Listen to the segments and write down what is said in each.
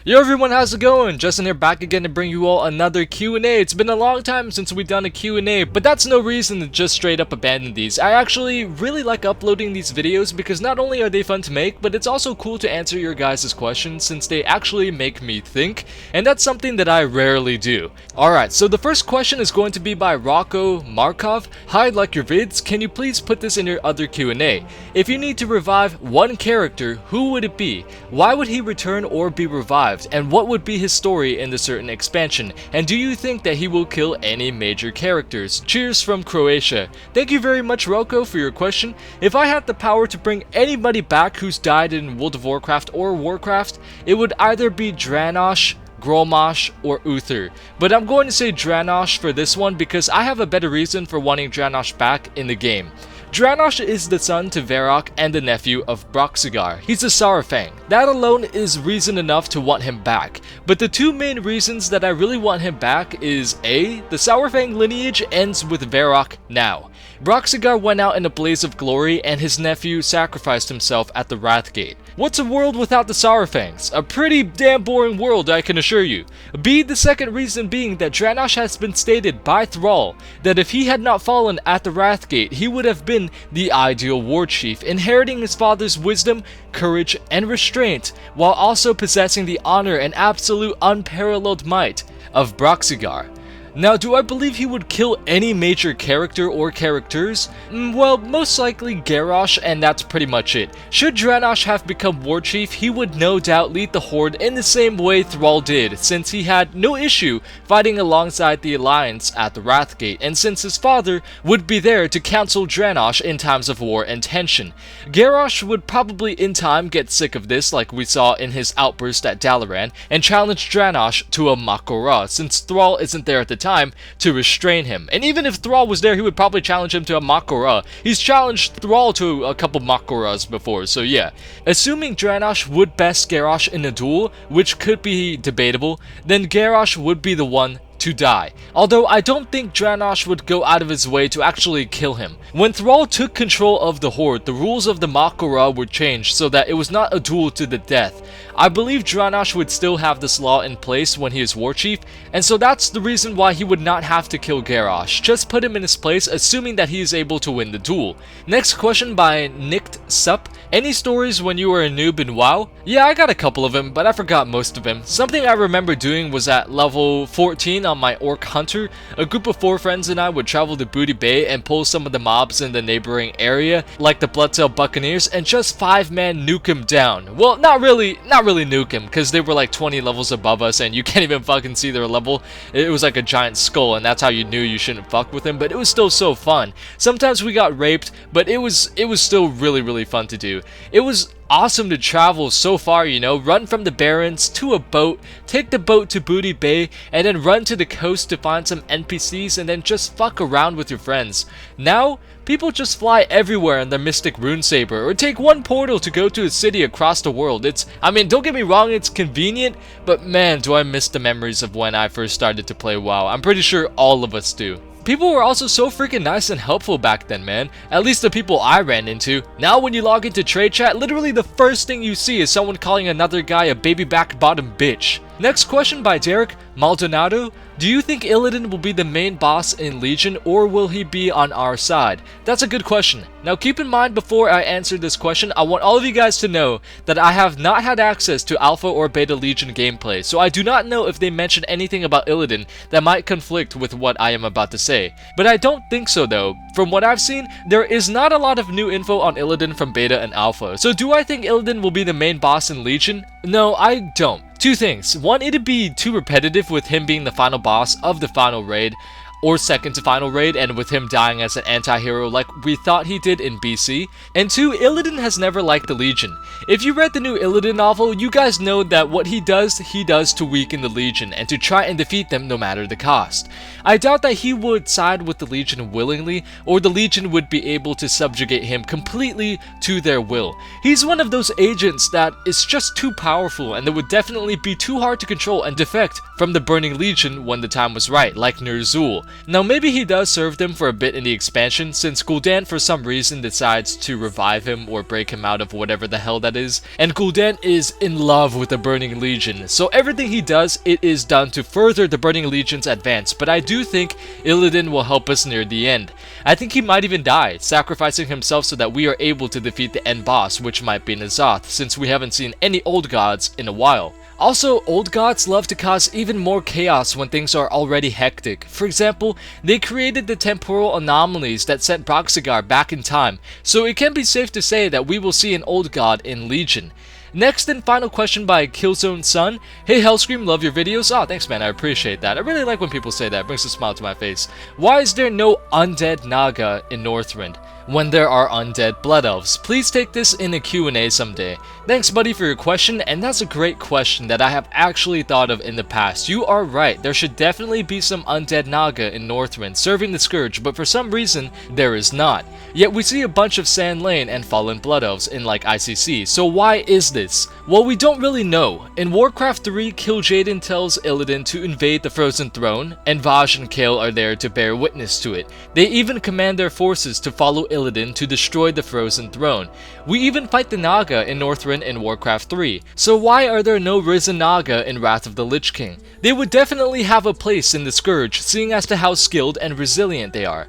Yo everyone, how's it going? Justin here, back again to bring you all another Q&A. It's been a long time since we've done a Q&A, but that's no reason to just straight up abandon these. I actually really like uploading these videos because not only are they fun to make, but it's also cool to answer your guys' questions since they actually make me think, and that's something that I rarely do. Alright, so the first question is going to be by Rocco Markov. Hi, like your vids, can you please put this in your other Q&A? If you need to revive one character, who would it be? Why would he return or be revived? And what would be his story in the certain expansion? And do you think that he will kill any major characters? Cheers from Croatia. Thank you very much, Rocco, for your question. If I had the power to bring anybody back who's died in World of Warcraft or Warcraft, it would either be Draenor, Grommash, or Uther. But I'm going to say Draenor for this one because I have a better reason for wanting Draenor back in the game. Draenor is the son to Varrock and the nephew of Broxigar. He's a Saurfang. That alone is reason enough to want him back. But the two main reasons that I really want him back is A, the Saurfang lineage ends with Varrock now. Broxigar went out in a blaze of glory and his nephew sacrificed himself at the Wrathgate. What's a world without the Saurfangs? A pretty damn boring world, I can assure you. B, the second reason being that Draenor has been stated by Thrall that if he had not fallen at the Wrathgate, he would have been the ideal war chief, inheriting his father's wisdom, courage, and restraint, while also possessing the honor and absolute unparalleled might of Broxigar. Now, do I believe he would kill any major character or characters? Well, most likely Garrosh, and that's pretty much it. Should Draenor have become war chief, he would no doubt lead the Horde in the same way Thrall did, since he had no issue fighting alongside the Alliance at the Wrathgate, and since his father would be there to counsel Draenor in times of war and tension. Garrosh would probably in time get sick of this, like we saw in his outburst at Dalaran, and challenge Draenor to a Mak'gora, since Thrall isn't there at the time to restrain him. And even if Thrall was there, he would probably challenge him to a Mak'gora. He's challenged Thrall to a couple Mak'goras before, so yeah. Assuming Draenor would best Garrosh in a duel, which could be debatable, then Garrosh would be the one to die. Although I don't think Draenor would go out of his way to actually kill him. When Thrall took control of the Horde, the rules of the Mak'gora were changed so that it was not a duel to the death. I believe Draenor would still have this law in place when he is war chief, and so that's the reason why he would not have to kill Garrosh. Just put him in his place, assuming that he is able to win the duel. Next question by Nicked Sup. Any stories when you were a noob in WoW? Yeah, I got a couple of them, but I forgot most of them. Something I remember doing was at level 14 on my Orc Hunter. A group of 4 friends and I would travel to Booty Bay and pull some of the mobs in the neighboring area, like the Bloodtail Buccaneers, and just 5-man nuke him down. Well, not really nuke him, because they were like 20 levels above us and you can't even fucking see their level. It was like a giant skull, and that's how you knew you shouldn't fuck with him, but it was still so fun. Sometimes we got raped, but it was still really fun to do. It was awesome to travel so far, you know, run from the Barrens to a boat, take the boat to Booty Bay, and then run to the coast to find some NPCs and then just fuck around with your friends. Now, people just fly everywhere in their Mystic Runesaber, or take one portal to go to a city across the world. I mean, don't get me wrong, it's convenient, but man, do I miss the memories of when I first started to play WoW. I'm pretty sure all of us do. People were also so freaking nice and helpful back then, man. At least the people I ran into. Now when you log into trade chat, literally the first thing you see is someone calling another guy a baby back bottom bitch. Next question by Derek Maldonado. Do you think Illidan will be the main boss in Legion, or will he be on our side? That's a good question. Now keep in mind, before I answer this question, I want all of you guys to know that I have not had access to Alpha or Beta Legion gameplay, so I do not know if they mention anything about Illidan that might conflict with what I am about to say. But I don't think so though. From what I've seen, there is not a lot of new info on Illidan from Beta and Alpha. So do I think Illidan will be the main boss in Legion? No, I don't. Two things. One, it'd be too repetitive with him being the final boss of the final raid, or second to final raid, and with him dying as an anti-hero like we thought he did in BC. And 2, Illidan has never liked the Legion. If you read the new Illidan novel, you guys know that what he does to weaken the Legion and to try and defeat them no matter the cost. I doubt that he would side with the Legion willingly, or the Legion would be able to subjugate him completely to their will. He's one of those agents that is just too powerful and that would definitely be too hard to control and defect from the Burning Legion when the time was right, like Ner'zhul. Now maybe he does serve them for a bit in the expansion, since Gul'dan for some reason decides to revive him or break him out of whatever the hell that is, and Gul'dan is in love with the Burning Legion, so everything he does, it is done to further the Burning Legion's advance, but I do think Illidan will help us near the end. I think he might even die, sacrificing himself so that we are able to defeat the end boss, which might be N'Zoth, since we haven't seen any old gods in a while. Also, old gods love to cause even more chaos when things are already hectic. For example, they created the temporal anomalies that sent Broxigar back in time, so it can be safe to say that we will see an old god in Legion. Next and final question by Killzone Sun. Hey Hellscream, love your videos. Oh, thanks man, I appreciate that. I really like when people say that, it brings a smile to my face. Why is there no Undead Naga in Northrend when there are undead blood elves? Please take this in a Q&A someday. Thanks buddy for your question, and that's a great question that I have actually thought of in the past. You are right, there should definitely be some Undead Naga in Northrend serving the Scourge, but for some reason, there is not. Yet we see a bunch of Sand Lane and Fallen Blood Elves in like ICC, so why is this? Well, we don't really know. In Warcraft 3, Kil'jaeden tells Illidan to invade the Frozen Throne, and Vaj and Kael are there to bear witness to it. They even command their forces to follow Illidan to destroy the Frozen Throne. We even fight the Naga in Northrend in Warcraft 3. So why are there no Risen Naga in Wrath of the Lich King? They would definitely have a place in the Scourge, seeing as to how skilled and resilient they are.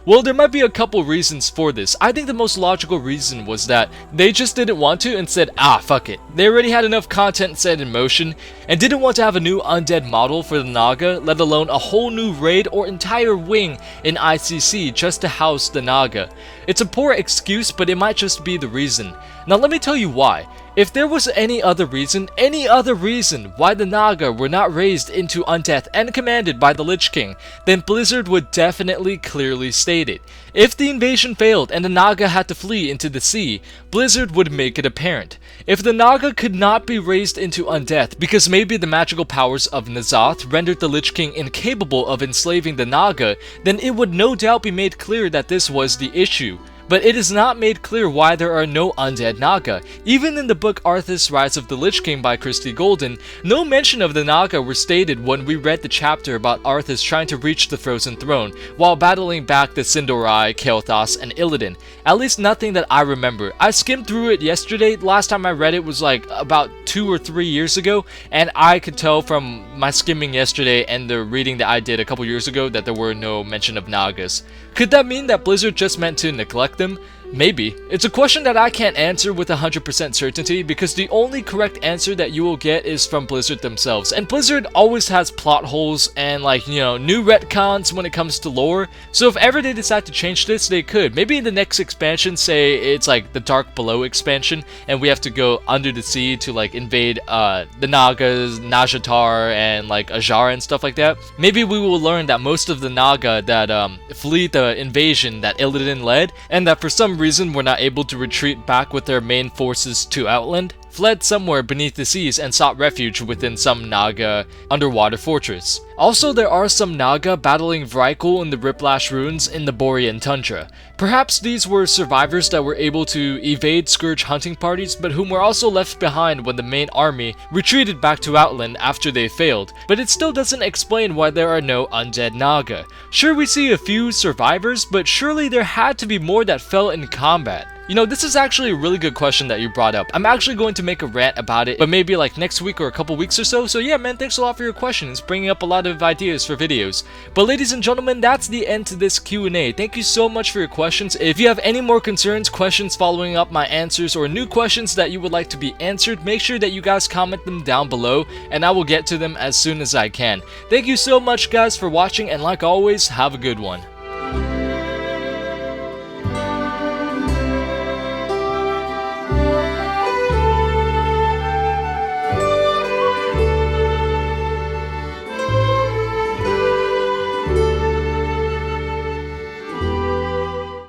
Well, there might be a couple reasons for this. I think the most logical reason was that they just didn't want to and said, ah, fuck it. They already had enough content set in motion and didn't want to have a new undead model for the Naga, let alone a whole new raid or entire wing in ICC just to house the Naga. It's a poor excuse, but it might just be the reason. Now let me tell you why. If there was any other reason why the Naga were not raised into undeath and commanded by the Lich King, then Blizzard would definitely clearly state it. If the invasion failed and the Naga had to flee into the sea, Blizzard would make it apparent. If the Naga could not be raised into undeath because maybe the magical powers of N'Zoth rendered the Lich King incapable of enslaving the Naga, then it would no doubt be made clear that this was the issue. But it is not made clear why there are no Undead Naga. Even in the book Arthas Rise of the Lich King by Christy Golden, no mention of the Naga were stated when we read the chapter about Arthas trying to reach the Frozen Throne, while battling back the Sin'dorei, Kael'thas, and Illidan. At least nothing that I remember. I skimmed through it yesterday. Last time I read it was like about 2 or 3 years ago, and I could tell from my skimming yesterday and the reading that I did a couple years ago that there were no mention of Nagas. Could that mean that Blizzard just meant to neglect them? Maybe. It's a question that I can't answer with 100% certainty because the only correct answer that you will get is from Blizzard themselves. And Blizzard always has plot holes and new retcons when it comes to lore. So if ever they decide to change this, they could. Maybe in the next expansion, say it's like the Dark Below expansion and we have to go under the sea to invade the Nagas, Nazjatar, and Ajara and stuff like that. Maybe we will learn that most of the Naga that flee the invasion that Illidan led, and that for some reason were not able to retreat back with their main forces to Outland, fled somewhere beneath the seas and sought refuge within some Naga underwater fortress. Also, there are some Naga battling Vrykul in the Riplash ruins in the Borean tundra. Perhaps these were survivors that were able to evade Scourge hunting parties, but whom were also left behind when the main army retreated back to Outland after they failed. But it still doesn't explain why there are no Undead Naga. Sure, we see a few survivors, but surely there had to be more that fell in combat. You know, this is actually a really good question that you brought up. I'm actually going to make a rant about it, but maybe next week or a couple weeks or so. So yeah, man, thanks a lot for your questions, bringing up a lot of ideas for videos. But ladies and gentlemen, that's the end to this Q&A. Thank you so much for your questions. If you have any more concerns, questions following up my answers, or new questions that you would like to be answered, make sure that you guys comment them down below, and I will get to them as soon as I can. Thank you so much, guys, for watching, and like always, have a good one.